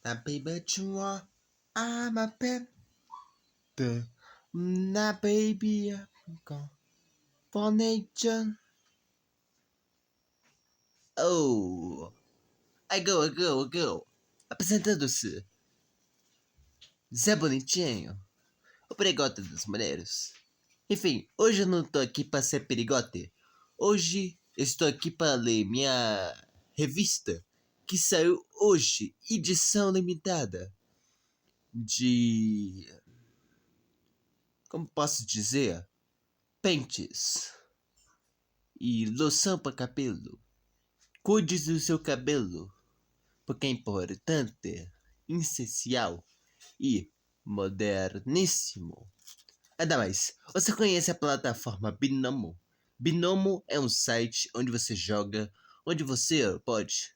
Happy birthday, I'm a pet. Na baby, for nature. Oh, I go. Apresentando-se, Zé Bonitinho, o perigote das mulheres. Enfim, hoje eu não tô aqui pra ser perigote. Hoje eu estou aqui para ler minha revista, que saiu hoje, edição limitada, de... como posso dizer? Pentes e loção para cabelo. Cuide do seu cabelo, porque é importante, essencial e moderníssimo. Ainda mais, você conhece a plataforma Binomo? Binomo é um site onde você joga, onde você pode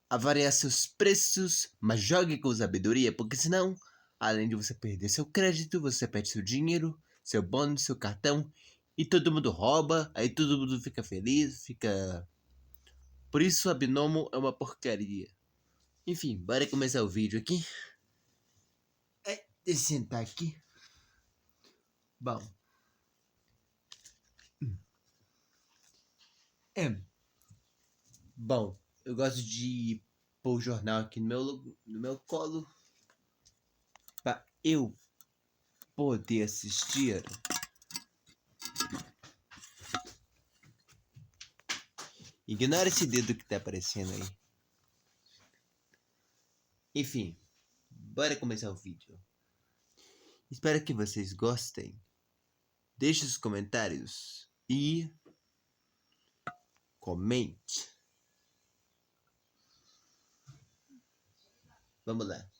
avaliar seus preços, mas jogue com sabedoria, porque senão, além de você perder seu crédito, você perde seu dinheiro, seu bônus, seu cartão, e todo mundo rouba, aí todo mundo fica feliz, fica... Por isso a Binomo é uma porcaria. Enfim, bora começar o vídeo aqui. Deixa eu sentar aqui. Bom. Bom, eu gosto de pôr o jornal aqui no meu colo para eu poder assistir. Ignora esse dedo que tá aparecendo aí. Enfim, bora começar o vídeo. Espero que vocês gostem. Deixe os comentários e comente. Vamos lá.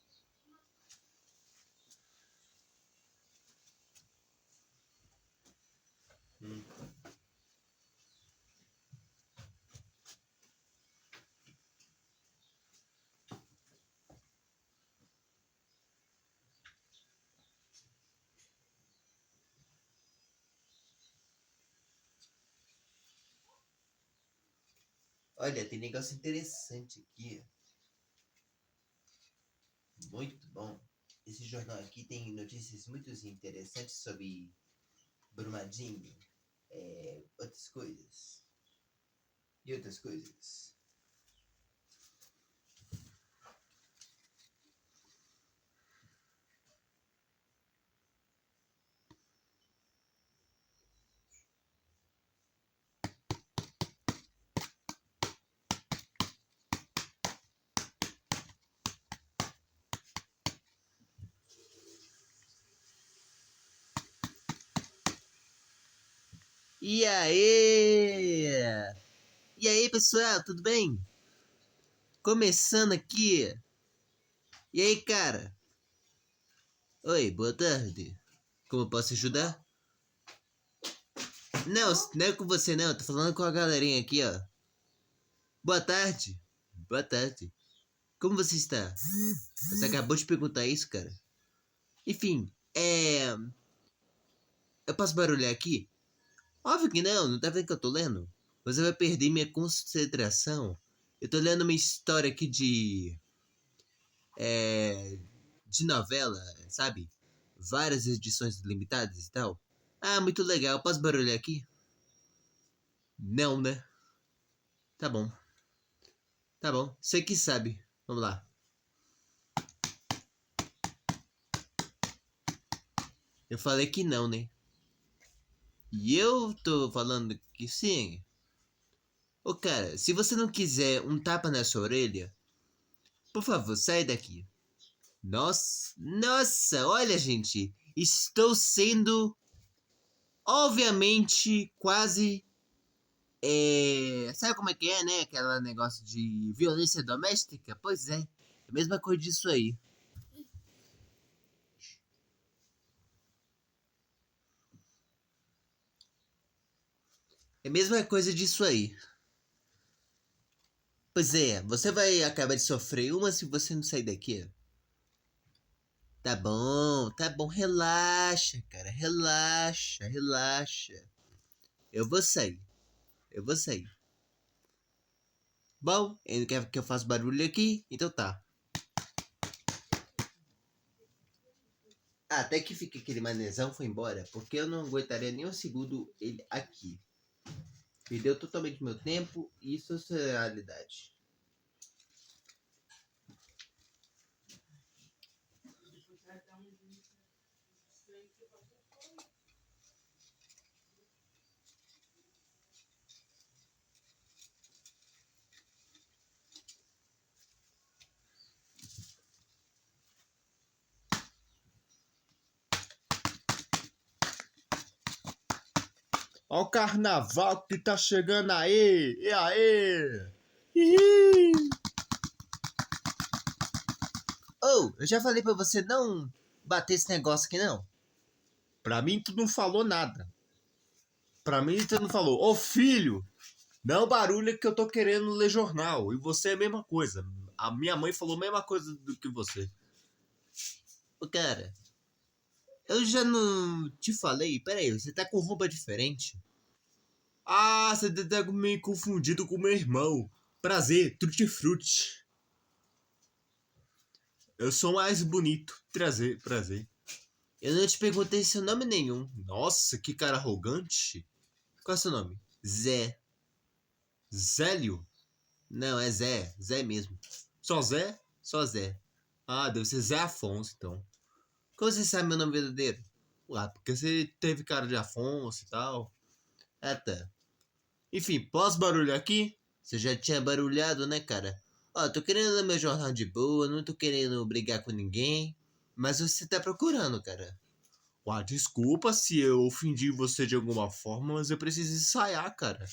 Olha, tem negócio interessante aqui. Muito bom. Esse jornal aqui tem notícias muito interessantes sobre Brumadinho, outras coisas. E outras coisas. E aí? E aí, pessoal, tudo bem? Começando aqui. E aí, cara? Oi, boa tarde. Como eu posso ajudar? Não, não é com você não, eu tô falando com a galerinha aqui, ó. Boa tarde. Boa tarde. Como você está? Você acabou de perguntar isso, cara? Enfim, eu posso barulhar aqui? Óbvio que não, não tá vendo que eu tô lendo? Você vai perder minha concentração. Eu tô lendo uma história aqui de novela, sabe? Várias edições limitadas e tal. Ah, muito legal. Posso barulhar aqui? Não, né? Tá bom. Tá bom. Você que sabe. Vamos lá. Eu falei que não, né? E eu tô falando que sim. Ô cara, se você não quiser um tapa na sua orelha, por favor, sai daqui. Nossa, olha, gente. Estou sendo, obviamente, quase. Sabe como é que é, né? Aquele negócio de violência doméstica? Pois é. É a mesma coisa disso aí. É a mesma coisa disso aí. Pois é, você vai acabar de sofrer uma se você não sair daqui. Tá bom, relaxa, cara, relaxa, relaxa. Eu vou sair, eu vou sair. Bom, ele não quer que eu faça barulho aqui, então tá. Até que fica aquele manezão foi embora, porque eu não aguentaria nem um segundo ele aqui. Perdeu totalmente meu tempo e socialidade. Ó o carnaval que tá chegando aí! E aí? Ih! Oh, eu já falei pra você não bater esse negócio aqui não. Pra mim tu não falou nada. Pra mim tu não falou, ô filho, não barulha que eu tô querendo ler jornal. E você é a mesma coisa. A minha mãe falou a mesma coisa do que você. Ô cara, eu já não te falei. Pera aí, você tá com roupa diferente? Ah, você tá meio confundido com meu irmão. Prazer, Tutti Frutti. Eu sou mais bonito. Prazer. Eu não te perguntei seu nome nenhum. Nossa, que cara arrogante. Qual é o seu nome? Zé. Zélio? Não, é Zé. Zé mesmo. Só Zé? Só Zé. Ah, deve ser Zé Afonso, então. Como você sabe meu nome verdadeiro? Ah, porque você teve cara de Afonso e tal. Ah, tá. Enfim, posso barulhar aqui? Você já tinha barulhado, né, cara? Ó, tô querendo ler meu jornal de boa, não tô querendo brigar com ninguém. Mas você tá procurando, cara. Ué, desculpa se eu ofendi você de alguma forma, mas eu preciso ensaiar, cara.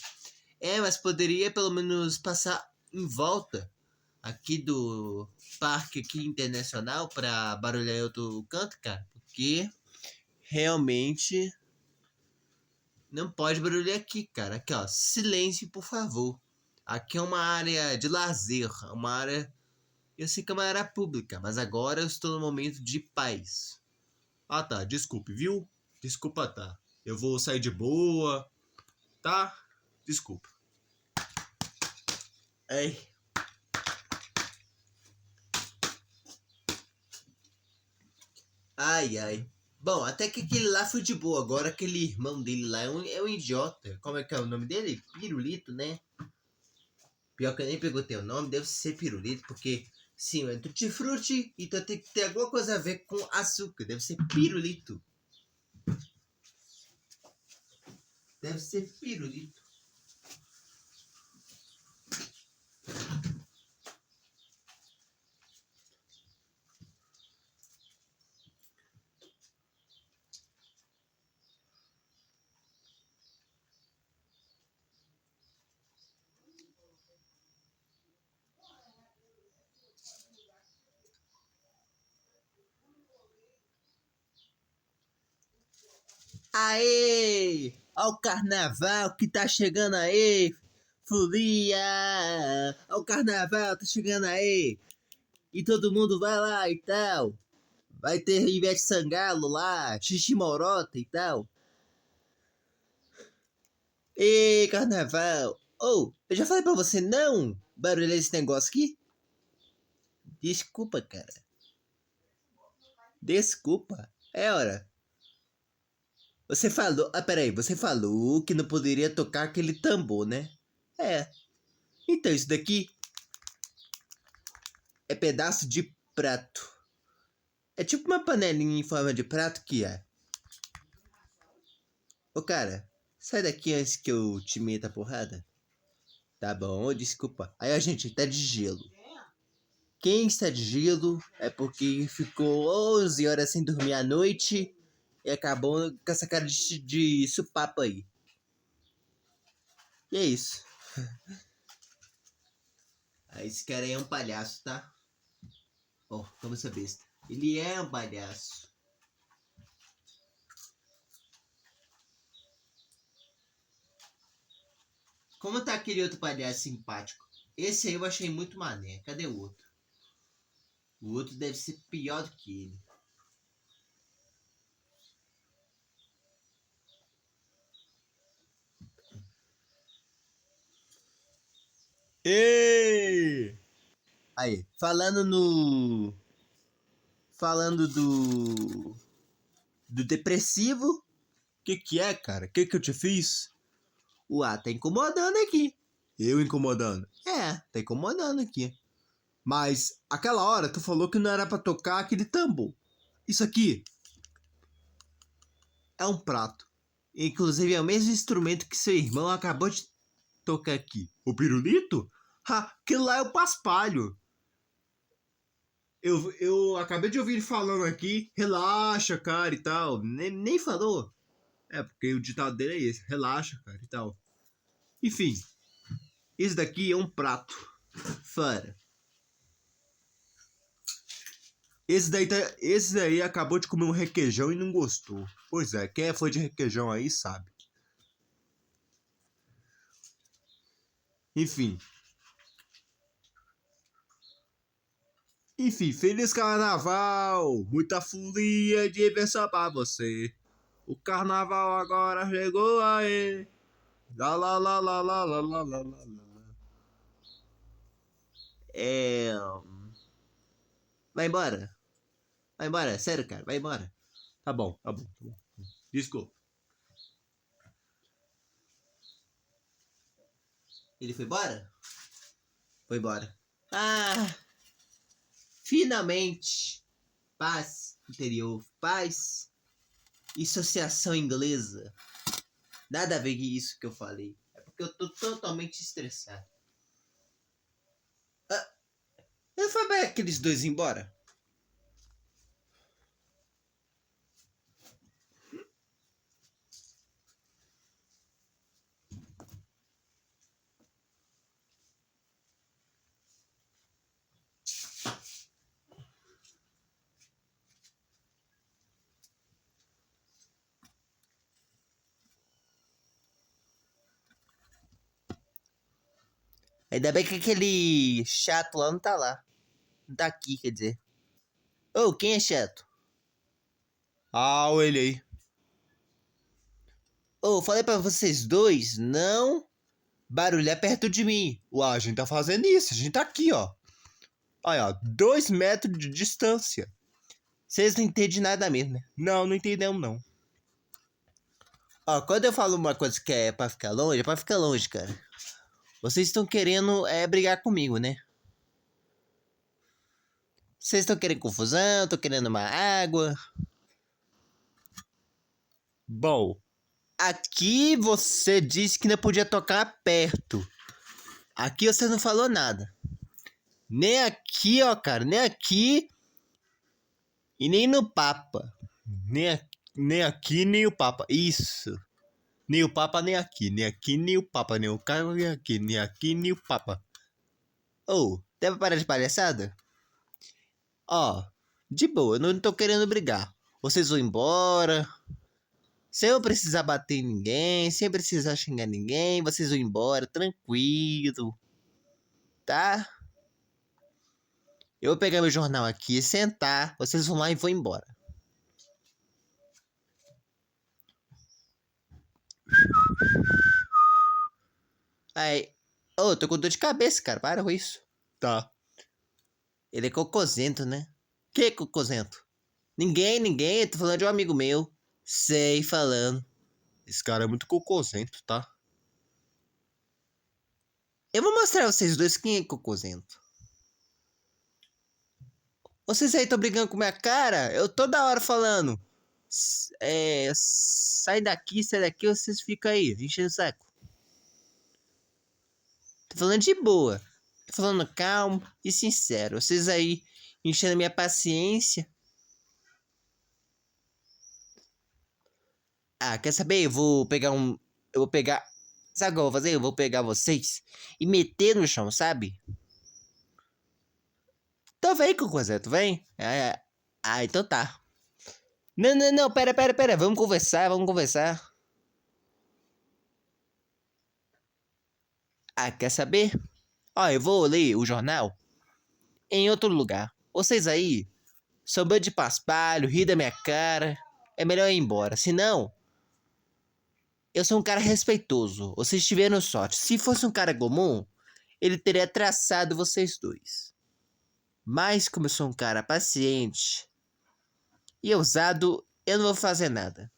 É, mas poderia pelo menos passar em volta aqui do parque aqui internacional pra barulhar em outro canto, cara. Porque realmente não pode barulhar aqui, cara. Aqui, ó, silêncio, por favor. Aqui é uma área de lazer, uma área. Eu sei que é uma área pública, mas agora eu estou no momento de paz. Ah, tá, desculpe, viu? Desculpa, tá. Eu vou sair de boa, tá? Desculpa. Ai, ai, ai. Bom, até que aquele lá foi de boa. Agora aquele irmão dele lá é um idiota. Como é que é o nome dele? Pirulito, né? Pior que eu nem perguntei o nome, deve ser pirulito, porque sim, é tutti-frutti, então tem que ter alguma coisa a ver com açúcar. Deve ser pirulito. Deve ser pirulito. Aê! Ó o carnaval que tá chegando aí! Folia! Ó o carnaval tá chegando aí! E todo mundo vai lá e tal! Vai ter Ivete Sangalo lá, Xixi Morota e tal. Ê, carnaval! Oh, eu já falei pra você não barulhar esse negócio aqui? Desculpa, cara. Desculpa. É hora. Você falou. Ah, peraí. Você falou que não poderia tocar aquele tambor, né? É. Então isso daqui é pedaço de prato. É tipo uma panelinha em forma de prato que é. Ô cara, sai daqui antes que eu te meta a porrada. Tá bom, desculpa. Aí a gente tá de gelo. Quem está de gelo é porque ficou 11 horas sem dormir à noite e acabou com essa cara de supapo aí. E é isso. Aí esse cara aí é um palhaço, tá? Ó, toma essa besta. Ele é um palhaço. Como tá aquele outro palhaço simpático? Esse aí eu achei muito mané. Cadê o outro? O outro deve ser pior do que ele. Aí, falando do depressivo. Que é, cara? Que eu te fiz? Ué, tá incomodando aqui. Eu incomodando. Tá incomodando aqui. Mas aquela hora tu falou que não era pra tocar aquele tambor. Isso aqui É um prato. Inclusive é o mesmo instrumento que seu irmão acabou de tocar aqui. o pirulito? Aquilo lá é o paspalho. Eu acabei de ouvir ele falando aqui, relaxa, cara, e tal. Nem falou. É, porque o ditado dele é esse, relaxa, cara, e tal. Enfim, esse daqui é um prato. Fora. Esse daí acabou de comer um requeijão e não gostou. Pois é, quem é fã de requeijão aí sabe. Enfim. Feliz carnaval! Muita folia e diversão pra você. O carnaval agora chegou aí. Lá lá lá lá lá lá lá lá lá lá. É. Vai embora. Vai embora, sério, cara, vai embora. Tá bom, tá bom, tá bom. Desculpa. Ele foi embora? Foi embora. Finalmente. Paz interior, paz e associação inglesa. Nada a ver com isso que eu falei. É porque eu tô totalmente estressado. Não foi bem aqueles dois embora? Ainda bem que aquele chato lá não tá lá. Não tá aqui, quer dizer. Ô, quem é chato? Ele aí. Ô, falei pra vocês dois não barulhar perto de mim. Ué, a gente tá fazendo isso, a gente tá aqui, ó. Olha, ó, 2 metros de distância. Vocês não entendem nada mesmo, né? Não entendemos, não. Ó, quando eu falo uma coisa que é pra ficar longe, é pra ficar longe, cara. Vocês estão querendo brigar comigo, né? Vocês estão querendo confusão, estão querendo uma água. Bom, Aqui você disse que não podia tocar perto. Aqui você não falou nada. Nem aqui, ó, cara. Nem aqui. E nem no Papa. nem aqui, nem o Papa. Isso. Nem o Papa, nem aqui. Nem aqui, nem o Papa. Nem o cara, nem aqui. Nem aqui, nem o Papa. Ô, deve parar de palhaçada? Ó, de boa, eu não tô querendo brigar. Vocês vão embora. Sem eu precisar bater em ninguém, sem precisar xingar ninguém, vocês vão embora, tranquilo. Tá? Eu vou pegar meu jornal aqui, sentar, vocês vão lá e vão embora. Aí, ô, tô com dor de cabeça, cara, para com isso. Tá. Ele é cocôzento, né? Que é cocôzento? Ninguém, tô falando de um amigo meu. Sei, falando. Esse cara é muito cocôzento, tá? Eu vou mostrar a vocês dois quem é cocôzento. Vocês aí estão brigando com minha cara? Eu toda hora falando. Sai daqui, vocês ficam aí, enchendo o saco. Tô falando de boa. Tô falando calmo e sincero. Vocês aí enchendo minha paciência. Quer saber? Eu vou pegar. Sabe o que eu vou fazer? Eu vou pegar vocês e meter no chão, sabe? Então vem, cocôzento, vem. Então tá. Não, pera. Vamos conversar. Quer saber? Eu vou ler o jornal em outro lugar. Vocês aí, são bando de paspalho, ri da minha cara. É melhor ir embora. Senão, eu sou um cara respeitoso. Vocês tiveram sorte. Se fosse um cara comum, ele teria traçado vocês dois. Mas como eu sou um cara paciente e ousado, eu não vou fazer nada.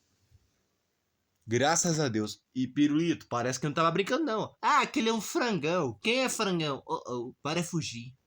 Graças a Deus. E Pirulito, parece que não tava brincando, não. Ah, aquele é um frangão. Quem é frangão? Oh, oh, para fugir.